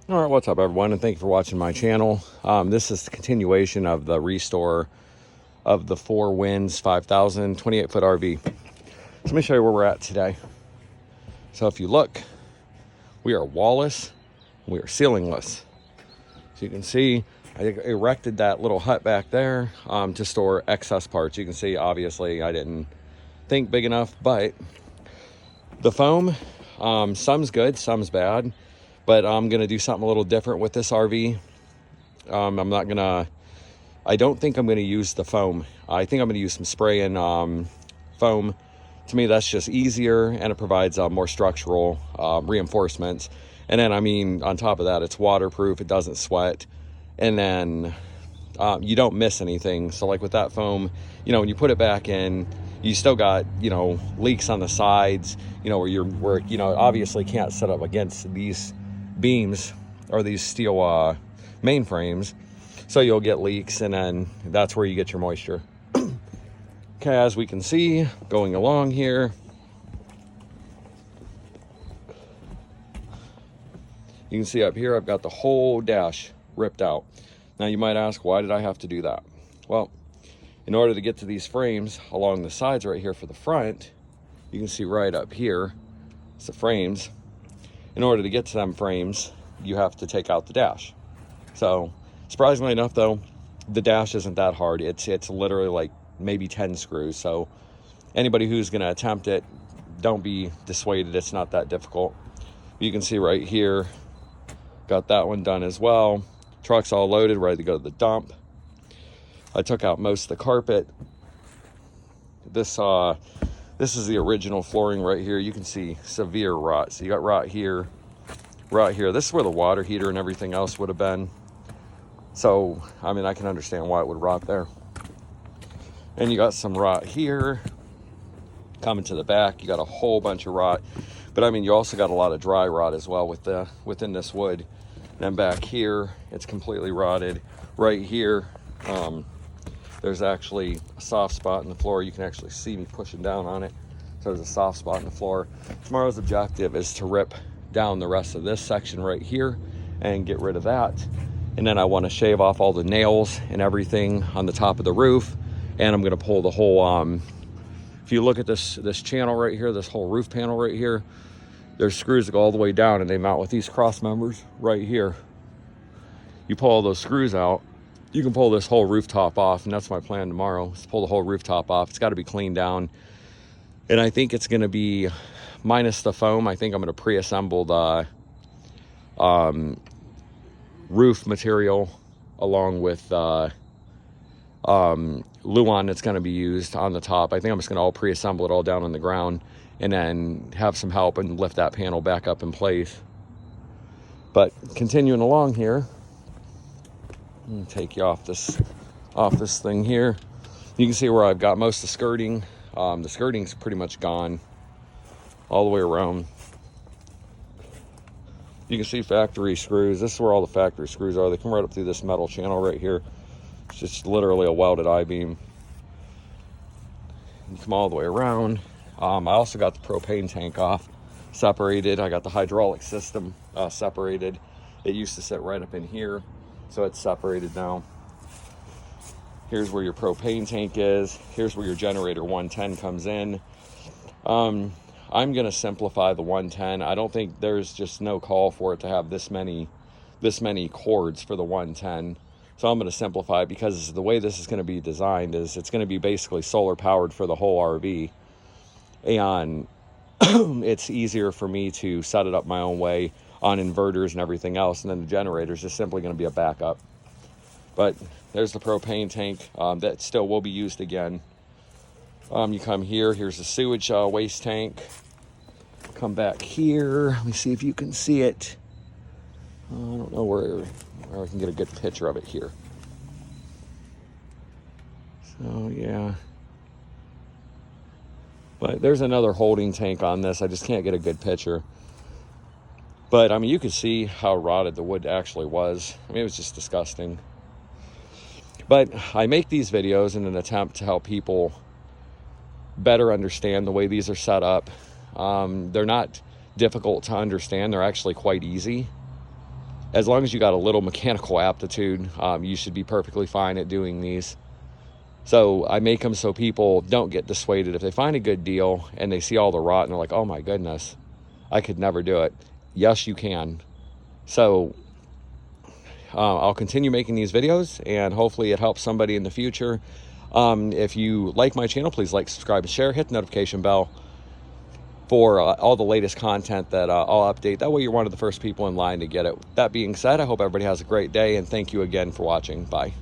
All right, what's up, everyone, and thank you for watching my channel. This is the continuation of the restore of the Four Winds 5,000 28-foot RV. So let me show you where we're at today. So if you look, we are wallless, we are ceilingless. So you can see I erected that little hut back there to store excess parts. You can see, obviously, I didn't think big enough, but the foam, some's good, some's bad. But I'm going to do something a little different with this RV. I don't think I'm going to use the foam. I think I'm going to use some spray and foam. To me, that's just easier, and it provides more structural reinforcements. And then, I mean, on top of that, it's waterproof. It doesn't sweat. And then you don't miss anything. So like with that foam, when you put it back in, you still got, leaks on the sides, where obviously can't set up against these beams or these steel main frames, so you'll get leaks, and then that's where you get your moisture. Okay, as we can see going along here, you can see up here I've got the whole dash ripped out. Now you might ask, why did I have to do that? Well, in order to get to these frames along the sides right here for the front, you can see right up here, it's the frames. In order to get to them frames, you have to take out the dash. So, surprisingly enough though, the dash isn't that hard. It's literally like maybe 10 screws. So, anybody who's gonna attempt it, don't be dissuaded, it's not that difficult. You can see right here, got that one done as well. Truck's all loaded, ready to go to the dump. I took out most of the carpet. This is the original flooring right here. You can see severe rot. So you got rot here, rot here. This is where the water heater and everything else would have been. So, I mean, I can understand why it would rot there. And you got some rot here. Coming to the back, you got a whole bunch of rot. But I mean, you also got a lot of dry rot as well within this wood. And then back here, it's completely rotted. Right here, there's actually a soft spot in the floor. You can actually see me pushing down on it. So there's a soft spot in the floor. Tomorrow's objective is to rip down the rest of this section right here and get rid of that. And then I want to shave off all the nails and everything on the top of the roof. And I'm going to pull the whole, if you look at this channel right here, this whole roof panel right here, there's screws that go all the way down, and they mount with these cross members right here. You pull all those screws out, you can pull this whole rooftop off, and that's my plan tomorrow, is to pull the whole rooftop off. It's got to be cleaned down, and I think it's going to be, minus the foam, I think I'm going to pre-assemble the roof material along with Luan that's going to be used on the top. I think I'm just going to all pre-assemble it all down on the ground, and then have some help and lift that panel back up in place. But continuing along here, I'm gonna take you off this thing here. You can see where I've got most of the skirting. The skirting's pretty much gone all the way around. You can see factory screws. This is where all the factory screws are. They come right up through this metal channel right here. It's just literally a welded I-beam. You come all the way around. I also got the propane tank off, separated. I got the hydraulic system separated. It used to sit right up in here, so it's separated now. Here's where your propane tank is. Here's where your generator 110 comes in. I'm going to simplify the 110. I don't think there's just no call for it to have this many cords for the 110. So I'm going to simplify it, because the way this is going to be designed is it's going to be basically solar powered for the whole RV. And it's easier for me to set it up my own way on inverters and everything else. And then the generator is just simply going to be a backup. But there's the propane tank that still will be used again. You come here, here's the sewage waste tank. Come back here. Let me see if you can see it. I don't know where I can get a good picture of it here. So yeah. But there's another holding tank on this. I just can't get a good picture. But I mean, you could see how rotted the wood actually was. I mean, it was just disgusting. But I make these videos in an attempt to help people better understand the way these are set up. They're not difficult to understand. They're actually quite easy. as long as you got a little mechanical aptitude, you should be perfectly fine at doing these. So I make them so people don't get dissuaded. If they find a good deal and they see all the rot and they're like, oh my goodness, I could never do it. Yes, you can. So I'll continue making these videos, and hopefully it helps somebody in the future. If you like my channel, please like, subscribe, and share. Hit the notification bell for all the latest content that I'll update. That way you're one of the first people in line to get it. That being said, I hope everybody has a great day, and thank you again for watching. Bye.